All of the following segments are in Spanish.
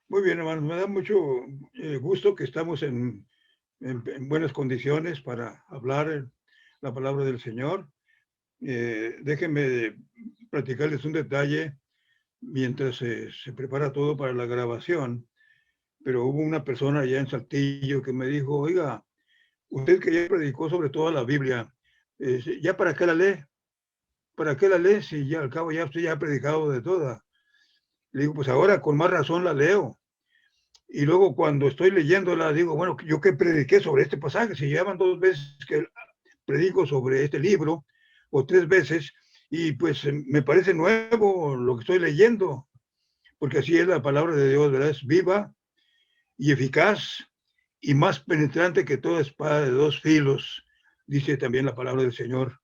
Muy bien, hermanos, me da mucho gusto que estamos en buenas condiciones para hablar la palabra del Señor. Déjenme platicarles un detalle mientras se prepara todo para la grabación, pero hubo una persona allá en Saltillo que me dijo, oiga, usted que ya predicó sobre toda la Biblia, ¿ya para qué la lee? ¿Para qué la lee si ya al cabo ya usted ya ha predicado de toda? Le digo, pues ahora con más razón la leo. Y luego cuando estoy leyéndola, digo, bueno, yo que prediqué sobre este pasaje, si llevan 2 veces que predico sobre este libro, o 3 veces, y pues me parece nuevo lo que estoy leyendo, porque así es la palabra de Dios, ¿verdad? Es viva y eficaz y más penetrante que toda espada de 2 filos, dice también la palabra del Señor,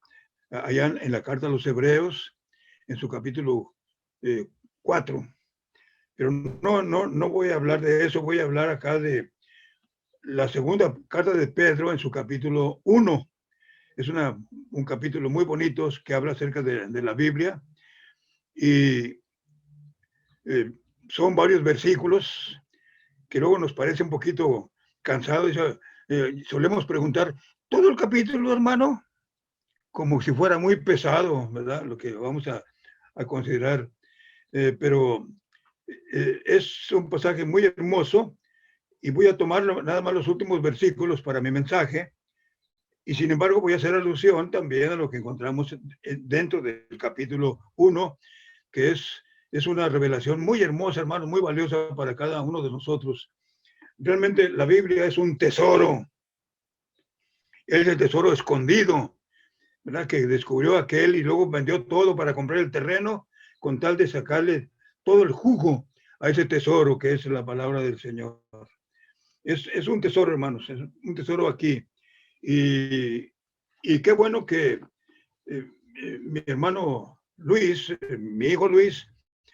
allá en la carta a los Hebreos, en su capítulo 4. Pero no voy a hablar de eso, voy a hablar acá de la segunda carta de Pedro en su capítulo 1. Es un capítulo muy bonito que habla acerca de la Biblia y eh, son varios versículos que luego nos parece un poquito cansado. Solemos preguntar, ¿todo el capítulo, hermano? Como si fuera muy pesado, ¿verdad? Lo que vamos a considerar. Pero es un pasaje muy hermoso y voy a tomar nada más los últimos versículos para mi mensaje. Y sin embargo voy a hacer alusión también a lo que encontramos dentro del capítulo 1, que es una revelación muy hermosa, hermano, muy valiosa para cada uno de nosotros. Realmente la Biblia es un tesoro, es el tesoro escondido, ¿verdad? Que descubrió aquel y luego vendió todo para comprar el terreno con tal de sacarle todo el jugo a ese tesoro que es la palabra del Señor. Es un tesoro, hermanos, es un tesoro aquí. Y, y qué bueno que mi hermano Luis, mi hijo Luis,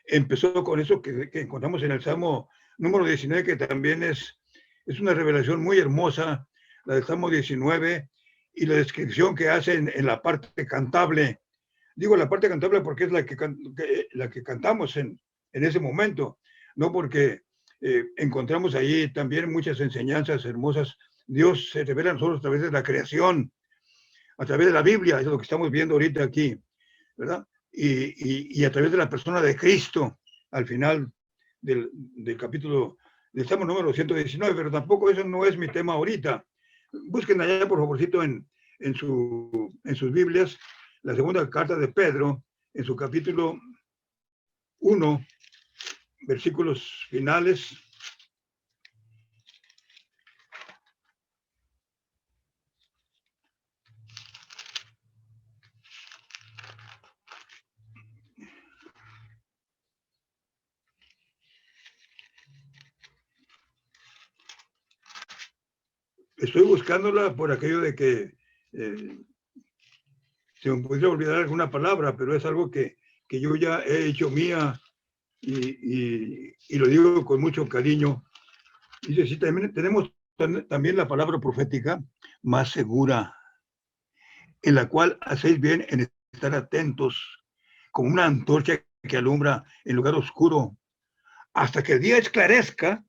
empezó con eso que encontramos en el Salmo número 19, que también es una revelación muy hermosa, la del Salmo 19, y la descripción que hace en la parte cantable. Digo la parte cantable porque es la que cantamos en ese momento, no porque encontramos ahí también muchas enseñanzas hermosas. Dios se revela a nosotros a través de la creación, a través de la Biblia, es lo que estamos viendo ahorita aquí, ¿verdad? Y a través de la persona de Cristo, al final del capítulo, del Salmo número 119, pero tampoco eso no es mi tema ahorita. Busquen allá, por favorcito, en sus Biblias, la segunda carta de Pedro, en su capítulo 1, versículos finales. Estoy buscándola por aquello de que se me podría olvidar alguna palabra, pero es algo que yo ya he hecho mía y lo digo con mucho cariño. Dice, sí, también tenemos también la palabra profética más segura, en la cual hacéis bien en estar atentos, como una antorcha que alumbra en lugar oscuro, hasta que el día esclarezca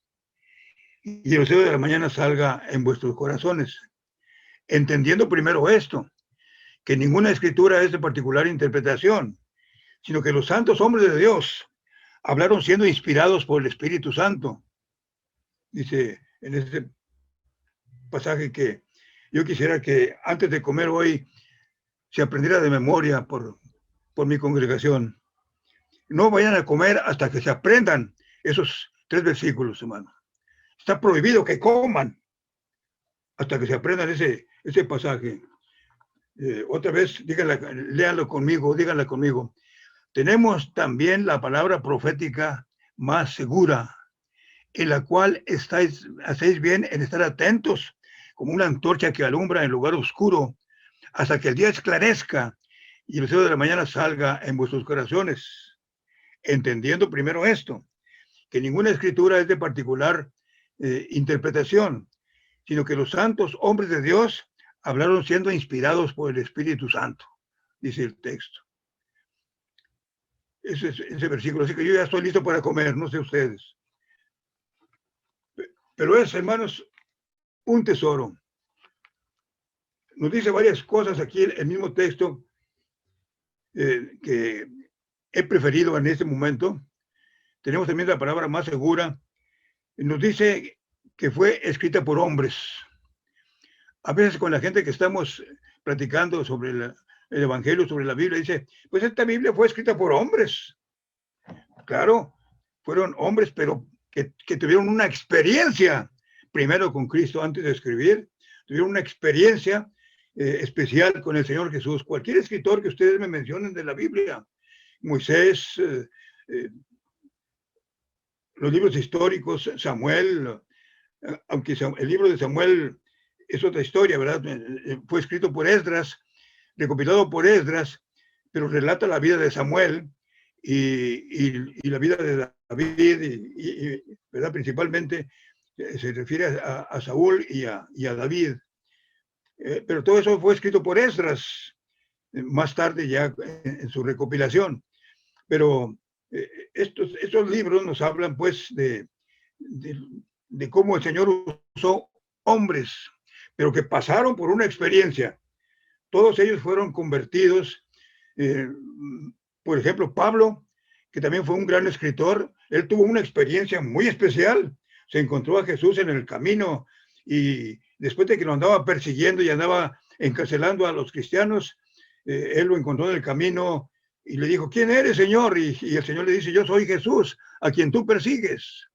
y el lucero de la mañana salga en vuestros corazones. Entendiendo primero esto, que ninguna escritura es de particular interpretación, sino que los santos hombres de Dios hablaron siendo inspirados por el Espíritu Santo. Dice en este pasaje que yo quisiera que antes de comer hoy se aprendiera de memoria por mi congregación. No vayan a comer hasta que se aprendan esos 3 versículos, hermano. Está prohibido que coman hasta que se aprendan ese pasaje. Otra vez, léanlo conmigo, díganla conmigo. Tenemos también la palabra profética más segura, en la cual hacéis bien en estar atentos, como una antorcha que alumbra en lugar oscuro, hasta que el día esclarezca y el lucero de la mañana salga en vuestros corazones. Entendiendo primero esto, que ninguna escritura es de particular interpretación, sino que los santos hombres de Dios hablaron siendo inspirados por el Espíritu Santo, dice el texto. Ese versículo, así que yo ya estoy listo para comer, no sé ustedes. Pero es, hermanos, un tesoro. Nos dice varias cosas aquí el mismo texto que he preferido en este momento. Tenemos también la palabra más segura. Nos dice que fue escrita por hombres. A veces con la gente que estamos platicando sobre el Evangelio, sobre la Biblia, dice, pues esta Biblia fue escrita por hombres. Claro, fueron hombres, pero que tuvieron una experiencia, primero con Cristo antes de escribir, tuvieron una experiencia especial con el Señor Jesús. Cualquier escritor que ustedes me mencionen de la Biblia, Moisés, los libros históricos, Samuel, aunque el libro de Samuel es otra historia, ¿verdad? Fue escrito por Esdras, recopilado por Esdras, pero relata la vida de Samuel y la vida de David, ¿verdad? Principalmente se refiere a Saúl y a David. Pero todo eso fue escrito por Esdras, más tarde ya en su recopilación. Pero estos libros nos hablan pues de cómo el Señor usó hombres, pero que pasaron por una experiencia. Todos ellos fueron convertidos. Por ejemplo, Pablo, que también fue un gran escritor, él tuvo una experiencia muy especial. Se encontró a Jesús en el camino y después de que lo andaba persiguiendo y andaba encarcelando a los cristianos, él lo encontró en el camino y le dijo, ¿quién eres, Señor? Y el Señor le dice, yo soy Jesús, a quien tú persigues.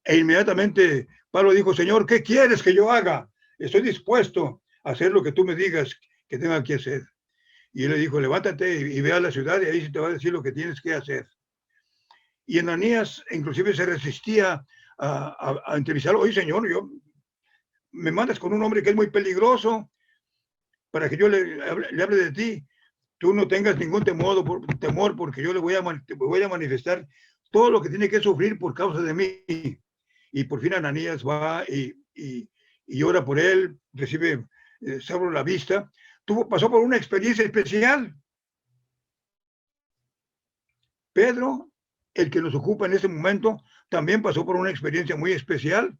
E inmediatamente Pablo dijo, Señor, ¿qué quieres que yo haga? Estoy dispuesto a hacer lo que tú me digas que tenga que hacer. Y él le dijo, levántate y ve a la ciudad y ahí se te va a decir lo que tienes que hacer. Y Ananías inclusive se resistía a entrevistarlo. Oye, Señor, me mandas con un hombre que es muy peligroso para que yo le hable de ti. Tú no tengas ningún temor porque yo le voy a manifestar todo lo que tiene que sufrir por causa de mí. Y por fin Ananías va y ora por él, recibe salvo la vista. Pasó por una experiencia especial. Pedro, el que nos ocupa en este momento, también pasó por una experiencia muy especial.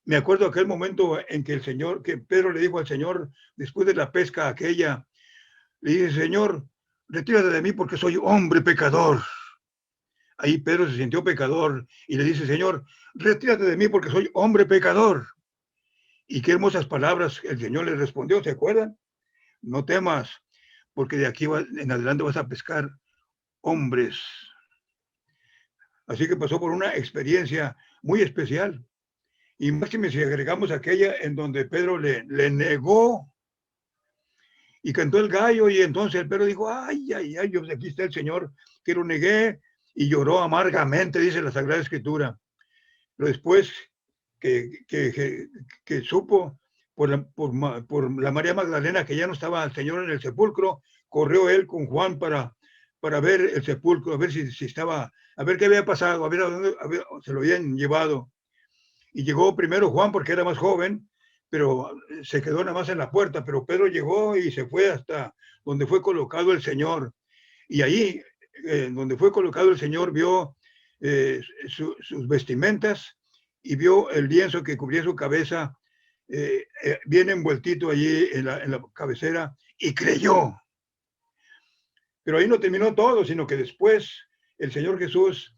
Me acuerdo aquel momento en que Pedro le dijo al Señor, después de la pesca aquella, le dice, Señor, retírate de mí porque soy hombre pecador. Ahí Pedro se sintió pecador y le dice, Señor, retírate de mí porque soy hombre pecador. Y qué hermosas palabras el Señor le respondió, ¿se acuerdan? No temas, porque de aquí en adelante vas a pescar hombres. Así que pasó por una experiencia muy especial. Y máxime si agregamos aquella en donde Pedro le negó y cantó el gallo y entonces el Pedro dijo, ay, aquí está el Señor que lo negué y lloró amargamente, dice la Sagrada Escritura. Pero después que supo por la María Magdalena que ya no estaba el Señor en el sepulcro, corrió él con Juan para ver el sepulcro, a ver si estaba, a ver qué había pasado, a ver se lo habían llevado. Y llegó primero Juan porque era más joven, pero se quedó nada más en la puerta, pero Pedro llegó y se fue hasta donde fue colocado el Señor. Y ahí, donde fue colocado el Señor, vio sus vestimentas y vio el lienzo que cubría su cabeza, bien envueltito allí en la cabecera, y creyó. Pero ahí no terminó todo, sino que después el Señor Jesús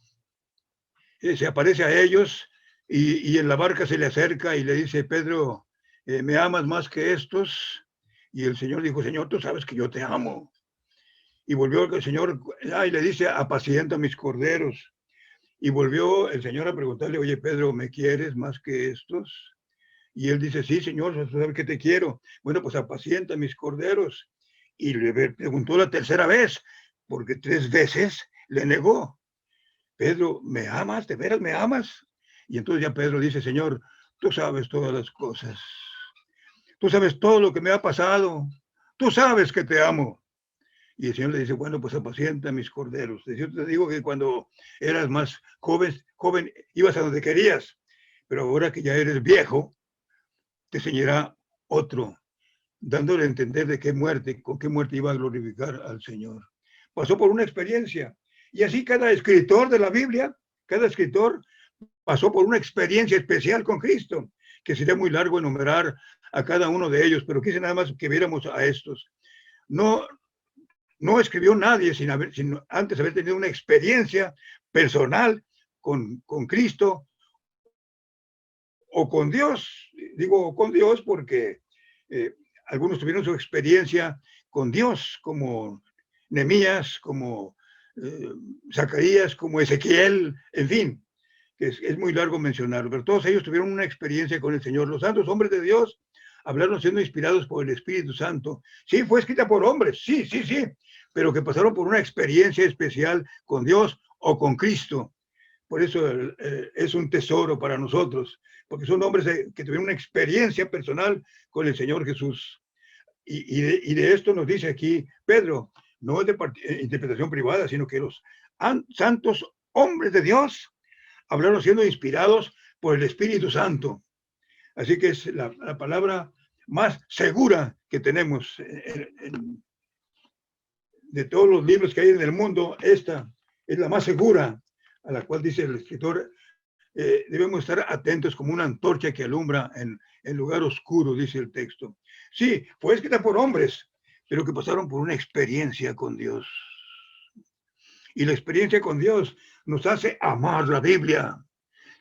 se aparece a ellos y en la barca se le acerca y le dice, Pedro, ¿me amas más que estos? Y el Señor dijo, Señor, tú sabes que yo te amo. Y volvió el Señor y le dice, apacienta mis corderos. Y volvió el Señor a preguntarle, oye, Pedro, ¿me quieres más que estos? Y él dice, sí, Señor, tú sabes que te quiero. Bueno, pues apacienta mis corderos. Y le preguntó la tercera vez, porque 3 veces le negó. Pedro, ¿me amas? ¿De veras me amas? Y entonces ya Pedro dice, Señor, tú sabes todas las cosas. Tú sabes todo lo que me ha pasado. Tú sabes que te amo. Y el Señor le dice, bueno, pues apacienta mis corderos. Yo te digo que cuando eras más joven, ibas a donde querías. Pero ahora que ya eres viejo, te enseñará otro, dándole a entender de con qué muerte iba a glorificar al Señor. Pasó por una experiencia. Y así cada escritor de la Biblia, cada escritor pasó por una experiencia especial con Cristo, que sería muy largo enumerar a cada uno de ellos, pero quise nada más que viéramos a estos. No, no escribió nadie sin antes haber tenido una experiencia personal con Cristo o con Dios. Digo con Dios porque algunos tuvieron su experiencia con Dios, como Nehemías, como Zacarías, como Ezequiel, en fin, que es muy largo mencionarlo, pero todos ellos tuvieron una experiencia con el Señor. Los santos hombres de Dios hablaron siendo inspirados por el Espíritu Santo. Sí, fue escrita por hombres, sí, sí, sí, pero que pasaron por una experiencia especial con Dios o con Cristo. Por eso es un tesoro para nosotros, porque son hombres que tuvieron una experiencia personal con el Señor Jesús. Y de esto nos dice aquí Pedro, no es de interpretación privada, sino que los santos hombres de Dios hablaron siendo inspirados por el Espíritu Santo. Así que es la palabra más segura que tenemos de todos los libros que hay en el mundo. Esta es la más segura, a la cual dice el escritor, debemos estar atentos como una antorcha que alumbra en lugar oscuro, dice el texto. Sí, fue escrita por hombres, pero que pasaron por una experiencia con Dios. Y la experiencia con Dios nos hace amar la Biblia.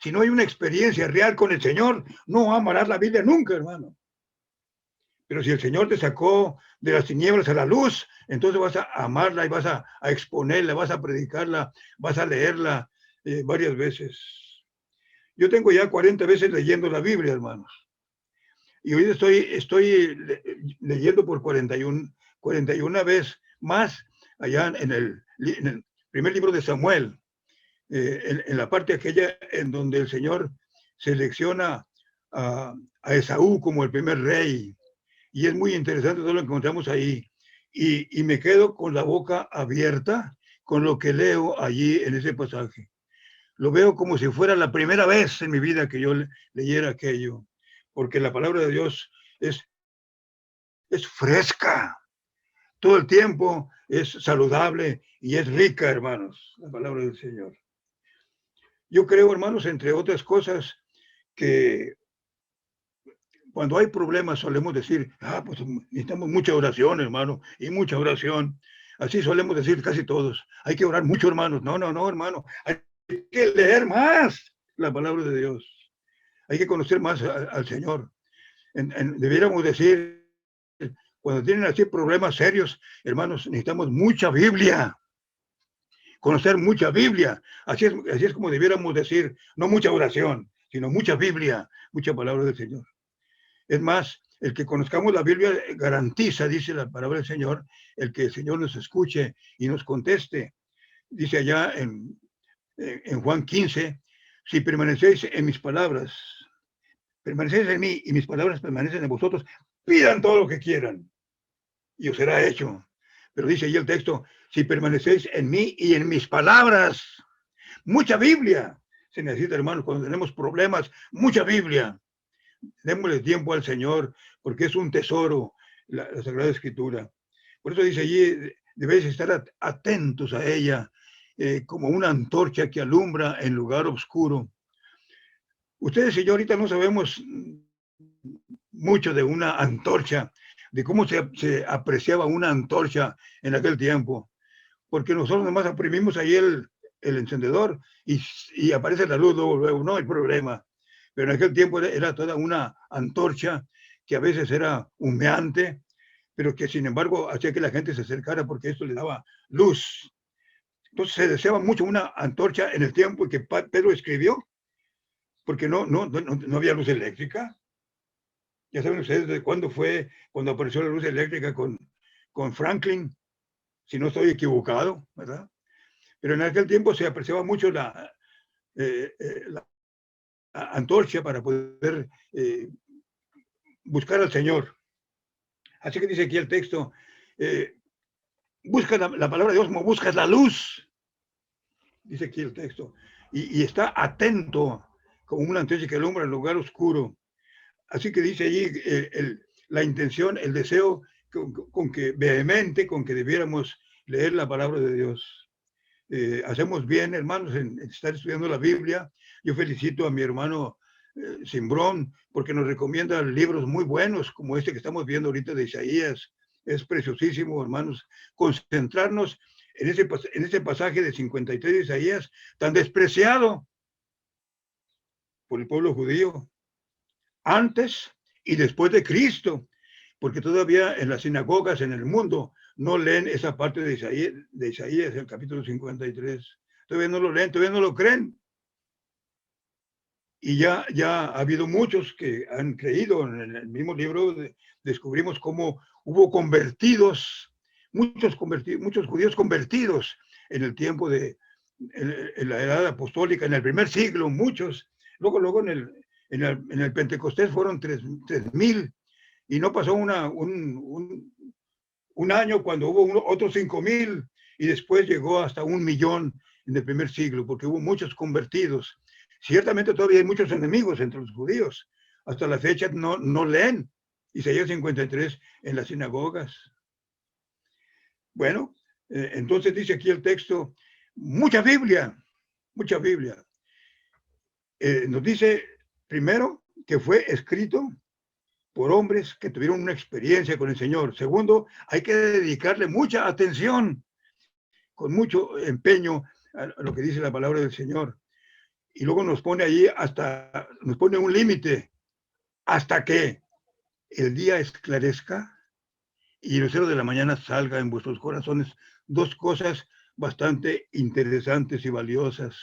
Si no hay una experiencia real con el Señor, no amarás la Biblia nunca, hermano. Pero si el Señor te sacó de las tinieblas a la luz, entonces vas a amarla y vas a exponerla, vas a predicarla, vas a leerla varias veces. Yo tengo ya 40 veces leyendo la Biblia, hermanos. Y hoy estoy leyendo por 41 veces más allá en el primer libro de Samuel, en la parte aquella en donde el Señor selecciona a Esaú como el primer rey. Y es muy interesante todo lo que encontramos ahí. Y me quedo con la boca abierta con lo que leo allí en ese pasaje. Lo veo como si fuera la primera vez en mi vida que yo leyera aquello, porque la palabra de Dios es fresca, todo el tiempo es saludable y es rica, hermanos, la palabra del Señor. Yo creo, hermanos, entre otras cosas, que cuando hay problemas solemos decir, pues necesitamos mucha oración, hermano, y mucha oración. Así solemos decir casi todos. Hay que orar mucho, hermanos. No, no, no, hermano. Hay que leer más la palabra de Dios. Hay que conocer más al Señor. Debiéramos decir, cuando tienen así problemas serios, hermanos, necesitamos mucha Biblia. Conocer mucha Biblia. Así es como debiéramos decir, no mucha oración, sino mucha Biblia, mucha palabra del Señor. Es más, el que conozcamos la Biblia garantiza, dice la palabra del Señor, el que el Señor nos escuche y nos conteste. Dice allá en Juan 15, si permanecéis en mis palabras, permanecéis en mí y mis palabras permanecen en vosotros, pidan todo lo que quieran y os será hecho. Pero dice ahí el texto, si permanecéis en mí y en mis palabras, mucha Biblia se necesita, hermanos, cuando tenemos problemas, mucha Biblia. Démosle tiempo al Señor, porque es un tesoro la Sagrada Escritura. Por eso dice allí, debéis estar atentos a ella, como una antorcha que alumbra en lugar oscuro. Ustedes y yo ahorita no sabemos mucho de una antorcha, de cómo se apreciaba una antorcha en aquel tiempo, porque nosotros nomás oprimimos ahí el encendedor y aparece la luz luego, no hay problema. Pero en aquel tiempo era toda una antorcha que a veces era humeante, pero que sin embargo hacía que la gente se acercara porque esto le daba luz. Entonces se deseaba mucho una antorcha en el tiempo en que Pedro escribió, porque no había luz eléctrica. Ya saben ustedes de cuándo fue cuando apareció la luz eléctrica con Franklin, si no estoy equivocado, ¿verdad? Pero en aquel tiempo se apreciaba mucho la antorcha para poder buscar al Señor. Así que dice aquí el texto, busca la palabra de Dios como buscas la luz, dice aquí el texto, y está atento como una antorcha que alumbra en lugar oscuro. Así que dice allí la intención, el deseo con que vehemente, con que debiéramos leer la palabra de Dios. hacemos bien, hermanos, en estar estudiando la Biblia. Yo felicito a mi hermano Simbrón, porque nos recomienda libros muy buenos, como este que estamos viendo ahorita de Isaías. Es preciosísimo, hermanos, concentrarnos en ese pasaje de 53 de Isaías, tan despreciado por el pueblo judío, antes y después de Cristo, porque todavía en las sinagogas en el mundo no leen esa parte de Isaías, el capítulo 53. Todavía no lo leen, todavía no lo creen. Y ya ha habido muchos que han creído. En el mismo libro descubrimos cómo hubo convertidos, muchos judíos convertidos en el tiempo en la edad apostólica, en el primer siglo, muchos. Luego en el Pentecostés fueron 3,000, y no pasó un año cuando hubo otros 5,000, y después llegó hasta 1,000,000 en el primer siglo, porque hubo muchos convertidos. Ciertamente todavía hay muchos enemigos entre los judíos. Hasta la fecha no leen Isaías 53 en las sinagogas. Bueno, entonces dice aquí el texto, mucha Biblia. Nos dice primero que fue escrito por hombres que tuvieron una experiencia con el Señor. Segundo, hay que dedicarle mucha atención, con mucho empeño, a lo que dice la palabra del Señor. Y luego nos pone ahí nos pone un límite, hasta que el día esclarezca y el lucero de la mañana salga en vuestros corazones. Dos cosas bastante interesantes y valiosas,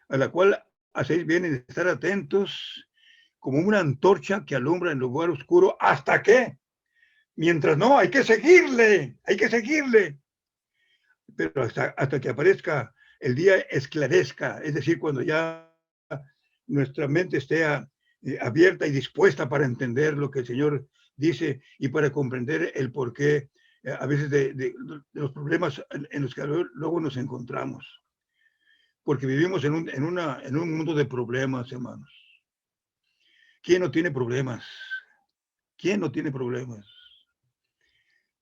a la cual hacéis bien en estar atentos, como una antorcha que alumbra en lugar oscuro, hasta que, mientras no, hay que seguirle. Pero hasta que aparezca el día esclarezca, es decir, cuando ya nuestra mente esté abierta y dispuesta para entender lo que el Señor dice y para comprender el porqué a veces de los problemas en los que luego nos encontramos. Porque vivimos en un mundo de problemas, hermanos. ¿Quién no tiene problemas?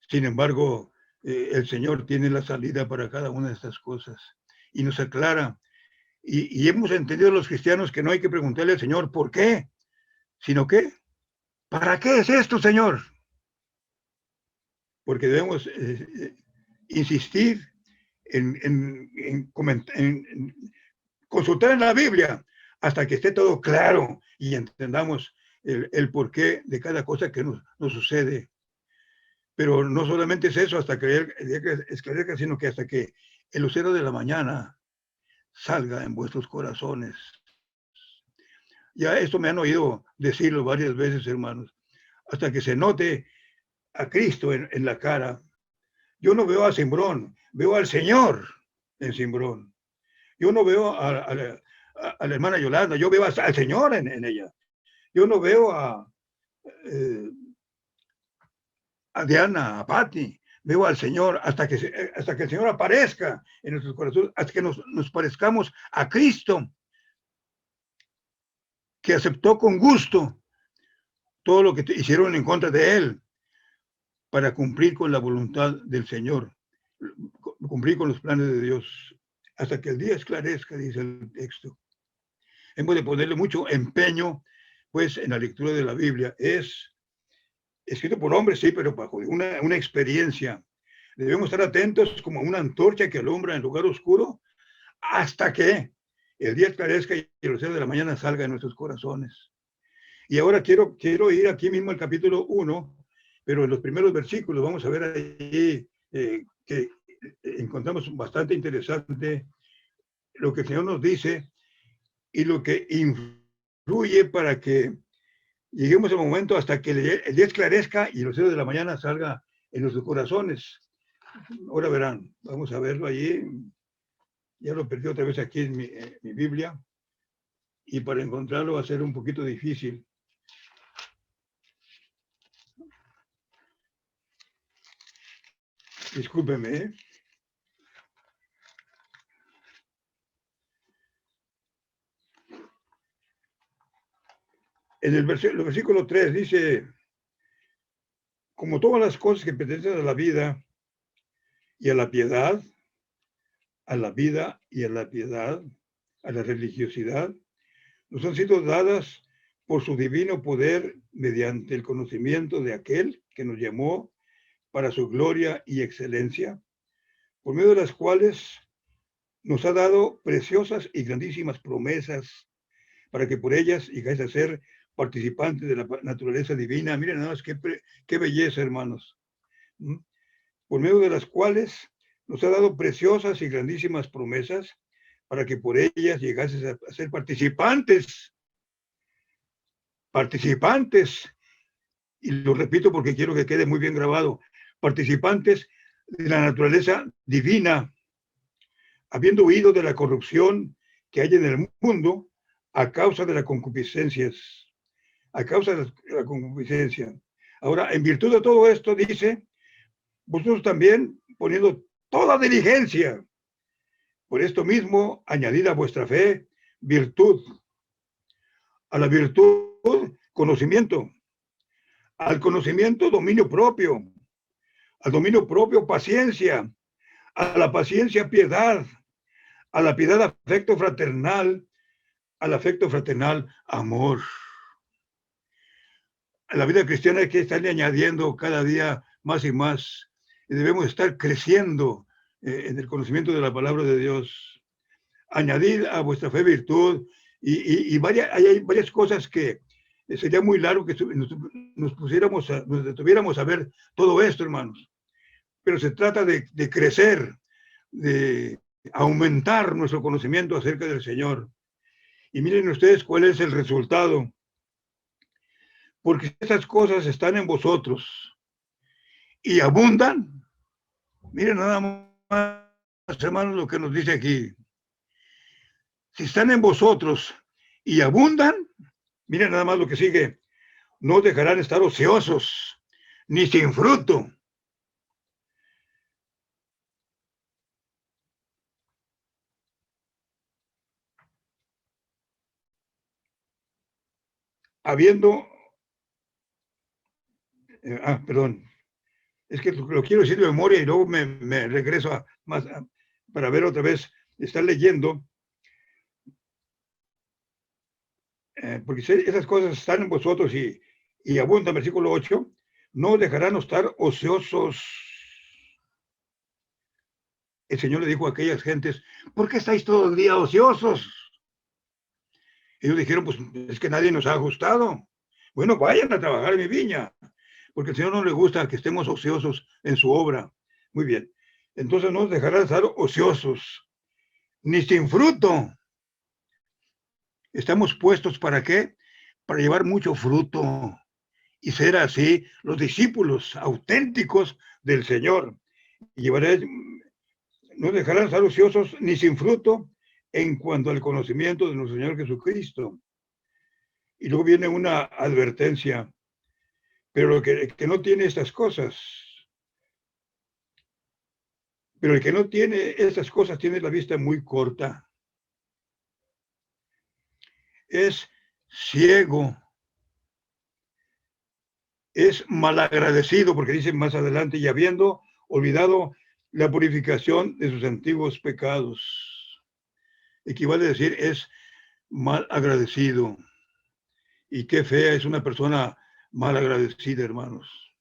Sin embargo, el Señor tiene la salida para cada una de estas cosas y nos aclara. Y hemos entendido los cristianos que no hay que preguntarle al Señor por qué, sino que, ¿para qué es esto, Señor? Porque debemos insistir en consultar en la Biblia hasta que esté todo claro y entendamos el porqué de cada cosa que nos sucede. Pero no solamente es eso, hasta que esclarezca, sino que hasta que el lucero de la mañana salga en vuestros corazones. Ya esto me han oído decirlo varias veces, hermanos. Hasta que se note a Cristo en la cara. Yo no veo a Simbrón, veo al Señor en Simbrón. Yo no veo a la hermana Yolanda, yo veo al Señor en ella. Yo no veo a Diana, a Patti, veo al Señor hasta que el Señor aparezca en nuestros corazones, hasta que nos parezcamos a Cristo, que aceptó con gusto todo lo que hicieron en contra de Él para cumplir con la voluntad del Señor, cumplir con los planes de Dios, hasta que el día esclarezca, dice el texto. Hemos de ponerle mucho empeño, pues, en la lectura de la Biblia. Es escrito por hombres, sí, pero bajo una experiencia. Debemos estar atentos como una antorcha que alumbra en lugar oscuro hasta que el día esclarezca y el lucero de la mañana salga en nuestros corazones. Y ahora quiero ir aquí mismo al capítulo 1, pero en los primeros versículos vamos a ver ahí que encontramos bastante interesante lo que el Señor nos dice y lo que influye para que lleguemos al momento hasta que el día esclarezca y el lucero de la mañana salga en nuestros corazones. Ahora verán, vamos a verlo allí. Ya lo perdí otra vez aquí en mi Biblia, y para encontrarlo va a ser un poquito difícil. Discúlpeme, ¿eh? En el versículo 3 dice, como todas las cosas que pertenecen a la vida y a la piedad, a la vida y a la piedad, a la religiosidad, nos han sido dadas por su divino poder mediante el conocimiento de aquel que nos llamó para su gloria y excelencia, por medio de las cuales nos ha dado preciosas y grandísimas promesas para que por ellas llegáis a ser participantes de la naturaleza divina. Miren nada más qué belleza, hermanos. Por medio de las cuales nos ha dado preciosas y grandísimas promesas para que por ellas llegases a ser participantes, y lo repito porque quiero que quede muy bien grabado, participantes de la naturaleza divina, habiendo huido de la corrupción que hay en el mundo a causa de las concupiscencias, Ahora, en virtud de todo esto, dice, vosotros también poniendo toda diligencia, por esto mismo, añadid a vuestra fe virtud, a la virtud conocimiento, al conocimiento dominio propio, al dominio propio paciencia, a la paciencia piedad, a la piedad afecto fraternal, al afecto fraternal amor. A la vida cristiana hay que estarle añadiendo cada día más y más, y debemos estar creciendo en el conocimiento de la palabra de Dios. Añadid a vuestra fe virtud, y hay varias cosas que sería muy largo que nos detuviéramos a ver todo esto, hermanos. Pero se trata de crecer, de aumentar nuestro conocimiento acerca del Señor. Y miren ustedes cuál es el resultado. Porque esas cosas están en vosotros y abundan. Miren nada más, hermanos, lo que nos dice aquí. Si están en vosotros y abundan, miren nada más lo que sigue. No dejarán estar ociosos, ni sin fruto. Habiendo... perdón. Es que lo quiero decir de memoria y luego me regreso para ver otra vez, estar leyendo. Porque esas cosas están en vosotros y abundan, versículo 8, no dejarán estar ociosos. El Señor le dijo a aquellas gentes, ¿por qué estáis todo el día ociosos? Ellos dijeron, pues es que nadie nos ha ajustado. Bueno, vayan a trabajar en mi viña, porque al Señor no le gusta que estemos ociosos en su obra. Muy bien. Entonces no nos dejarán estar ociosos, ni sin fruto. ¿Estamos puestos para qué? Para llevar mucho fruto y ser así los discípulos auténticos del Señor. Y no dejarán estar ociosos ni sin fruto en cuanto al conocimiento de nuestro Señor Jesucristo. Y luego viene una advertencia, pero el que no tiene estas cosas, pero el que no tiene estas cosas tiene la vista muy corta. Es ciego, es malagradecido, porque dice más adelante, y habiendo olvidado la purificación de sus antiguos pecados. Equivale a decir, es mal agradecido. Y qué fea es una persona mal agradecida, hermanos.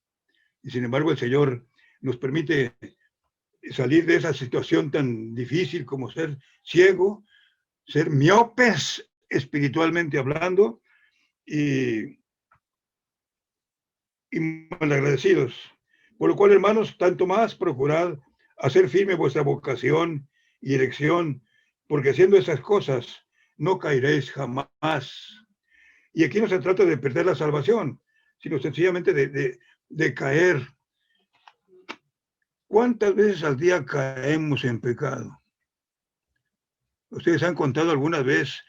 Y sin embargo, el Señor nos permite salir de esa situación tan difícil como ser ciego, ser miopes espiritualmente hablando y malagradecidos. Por lo cual, hermanos, tanto más procurad hacer firme vuestra vocación y elección, porque haciendo esas cosas no caeréis jamás. Y aquí no se trata de perder la salvación, sino sencillamente de caer. ¿Cuántas veces al día caemos en pecado? Ustedes han contado alguna vez,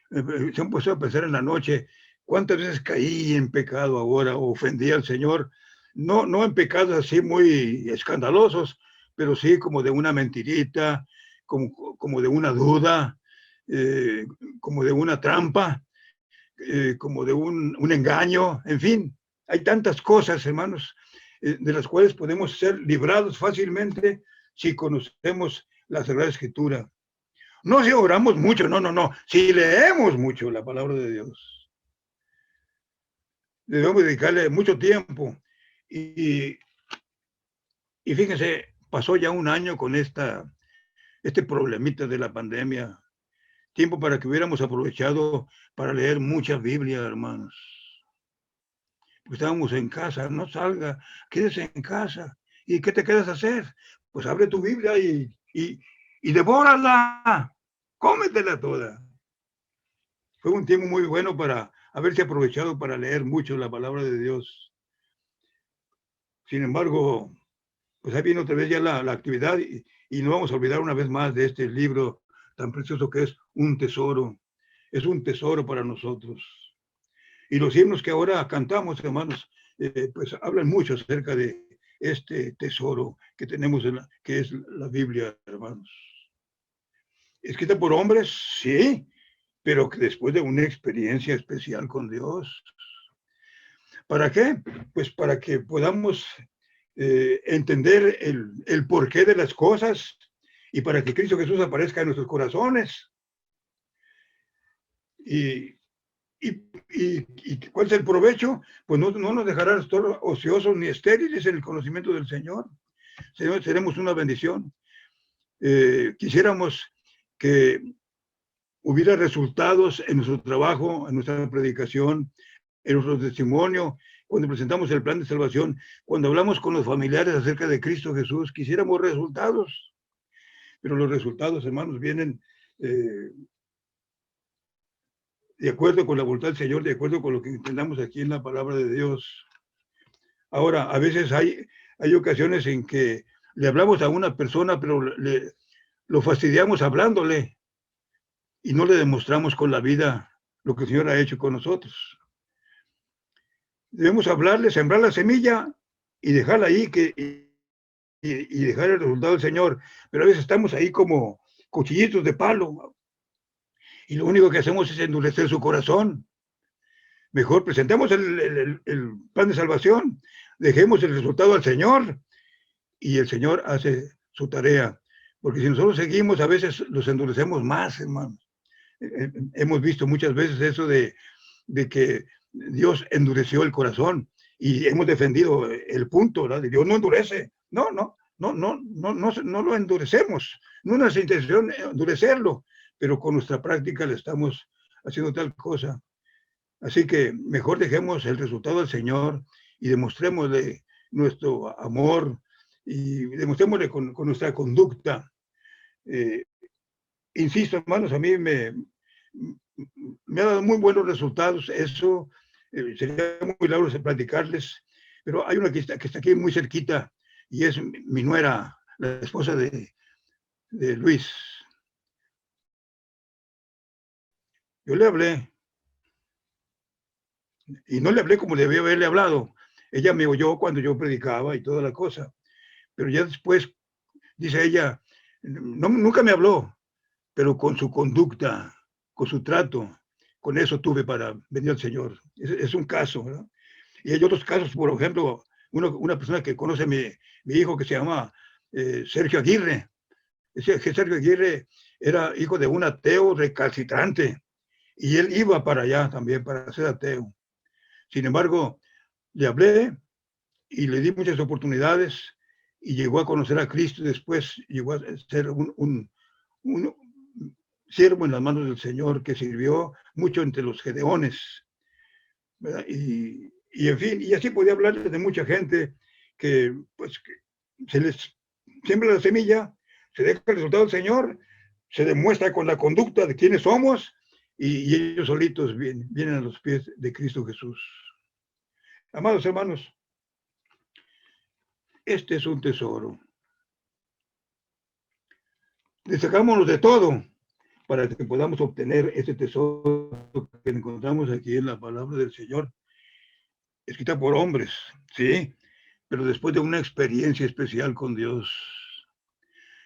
se han puesto a pensar en la noche, ¿cuántas veces caí en pecado ahora o ofendí al Señor? No en pecados así muy escandalosos, pero sí como de una mentirita, como de una duda, como de una trampa, como de un engaño, en fin. Hay tantas cosas, hermanos, de las cuales podemos ser librados fácilmente si conocemos la Sagrada Escritura. No si oramos mucho, no. Si leemos mucho la palabra de Dios. Debemos dedicarle mucho tiempo. Y fíjense, pasó ya un año con este problemita de la pandemia. Tiempo para que hubiéramos aprovechado para leer mucha Biblia, hermanos. Pues estábamos en casa, no salga, quédese en casa. ¿Y qué te quedas a hacer? Pues abre tu Biblia y devórala, cómetela toda. Fue un tiempo muy bueno para haberse aprovechado para leer mucho la palabra de Dios. Sin embargo, pues ahí viene otra vez ya la actividad y no vamos a olvidar una vez más de este libro tan precioso que es un tesoro. Es un tesoro para nosotros. Y los himnos que ahora cantamos, hermanos, pues hablan mucho acerca de este tesoro que tenemos, que es la Biblia, hermanos. Escrita por hombres, sí, pero que después de una experiencia especial con Dios. ¿Para qué? Pues para que podamos entender el porqué de las cosas y para que Cristo Jesús aparezca en nuestros corazones. ¿Y cuál es el provecho? Pues no nos dejará estar ociosos ni estériles en el conocimiento del Señor. Señor, seremos una bendición. Quisiéramos que hubiera resultados en nuestro trabajo, en nuestra predicación, en nuestro testimonio, cuando presentamos el plan de salvación, cuando hablamos con los familiares acerca de Cristo Jesús, quisiéramos resultados. Pero los resultados, hermanos, vienen de acuerdo con la voluntad del Señor, de acuerdo con lo que entendamos aquí en la palabra de Dios. Ahora, a veces hay ocasiones en que le hablamos a una persona, pero lo fastidiamos hablándole y no le demostramos con la vida lo que el Señor ha hecho con nosotros. Debemos hablarle, sembrar la semilla y dejarla ahí y dejar el resultado del Señor. Pero a veces estamos ahí como cuchillitos de palo y lo único que hacemos es endurecer su corazón. Mejor presentemos el plan de salvación, dejemos el resultado al Señor y el Señor hace su tarea. Porque si nosotros seguimos, a veces los endurecemos más, hermanos. Hemos visto muchas veces eso de que Dios endureció el corazón y hemos defendido el punto, ¿verdad? Dios no endurece. No lo endurecemos. No es nuestra intención endurecerlo, pero con nuestra práctica le estamos haciendo tal cosa. Así que mejor dejemos el resultado al Señor y demostrémosle nuestro amor y demostrémosle con nuestra conducta. Insisto, hermanos, a mí me ha dado muy buenos resultados. Eso sería muy largo de platicarles, pero hay una que está aquí muy cerquita y es mi nuera, la esposa de Luis. Yo le hablé y no le hablé como debía haberle hablado. Ella me oyó cuando yo predicaba y toda la cosa, pero ya después, dice ella, nunca me habló, pero con su conducta, con su trato, con eso tuve para venir al Señor. Es un caso, ¿verdad? Y hay otros casos, por ejemplo, una persona que conoce a mi hijo que se llama Sergio Aguirre. Sergio Aguirre era hijo de un ateo recalcitrante y él iba para allá también para ser ateo. Sin embargo, le hablé y le di muchas oportunidades y llegó a conocer a Cristo y después llegó a ser un siervo en las manos del Señor que sirvió mucho entre los gedeones, ¿verdad? Y en fin, y así podía hablarles de mucha gente que pues que se les siembra la semilla, se deja el resultado del Señor, se demuestra con la conducta de quiénes somos y ellos solitos vienen a los pies de Cristo Jesús. Amados hermanos, este es un tesoro. Destacámonos de todo para que podamos obtener este tesoro que encontramos aquí en la palabra del Señor, escrita por hombres, sí, pero después de una experiencia especial con Dios,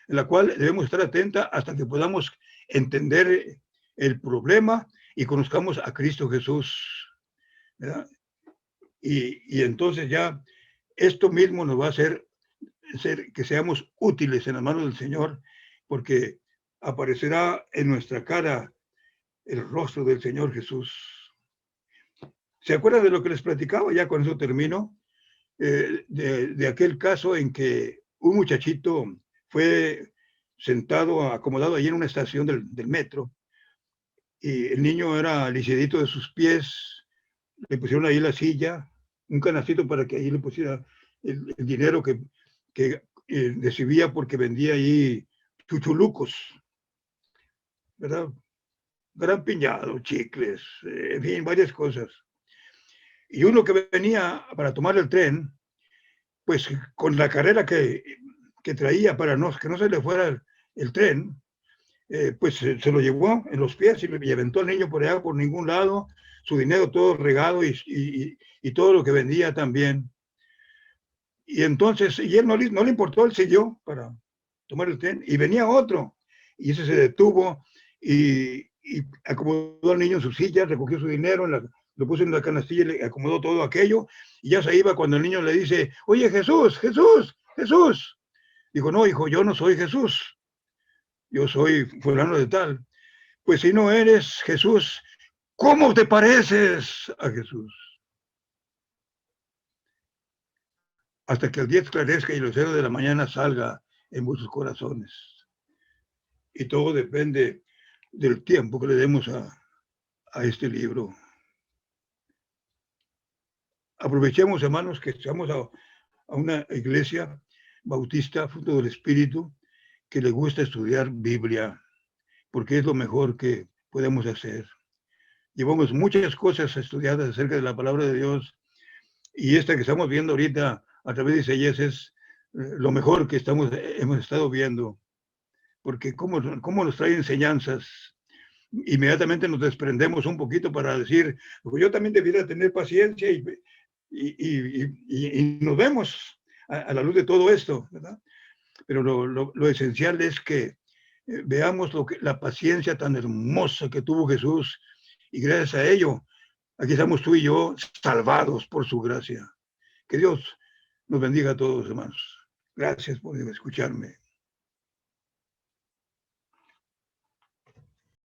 en la cual debemos estar atentos hasta que podamos entender el problema y conozcamos a Cristo Jesús, ¿verdad? Y entonces ya esto mismo nos va a hacer que seamos útiles en las manos del Señor, porque aparecerá en nuestra cara el rostro del Señor Jesús. ¿Se acuerdan de lo que les platicaba? Ya con eso termino. De aquel caso en que un muchachito fue sentado, acomodado allí en una estación del metro, y el niño era lisiadito de sus pies, le pusieron ahí la silla, un canastito para que ahí le pusiera el dinero que recibía porque vendía ahí chuchulucos, ¿verdad? Gran piñado, chicles, en fin, varias cosas. Y uno que venía para tomar el tren, pues con la carrera que traía para que no se le fuera el tren, pues se lo llevó en los pies y aventó al niño por allá por ningún lado, su dinero todo regado y todo lo que vendía también. Y entonces, y él no le importó, él siguió para tomar el tren y venía otro. Y ese se detuvo y acomodó al niño en su silla, recogió su dinero, lo puso en la canastilla y le acomodó todo aquello. Y ya se iba cuando el niño le dice, oye, Jesús, Jesús, Jesús. Dijo, no, hijo, yo no soy Jesús. Yo soy fulano de tal. Pues si no eres Jesús, ¿cómo te pareces a Jesús? Hasta que el día esclarezca y el lucero de la mañana salga en vuestros corazones. Y todo depende del tiempo que le demos a este libro. Aprovechemos, hermanos, que estamos a una iglesia bautista, fruto del Espíritu, que le gusta estudiar Biblia, porque es lo mejor que podemos hacer. Llevamos muchas cosas estudiadas acerca de la palabra de Dios, y esta que estamos viendo ahorita a través de Isaías es lo mejor que hemos estado viendo, porque cómo nos trae enseñanzas. Inmediatamente nos desprendemos un poquito para decir, pues yo también debiera tener paciencia y nos vemos a la luz de todo esto, ¿verdad? Pero lo esencial es que veamos la paciencia tan hermosa que tuvo Jesús y gracias a ello, aquí estamos tú y yo salvados por su gracia. Que Dios nos bendiga a todos, hermanos. Gracias por escucharme.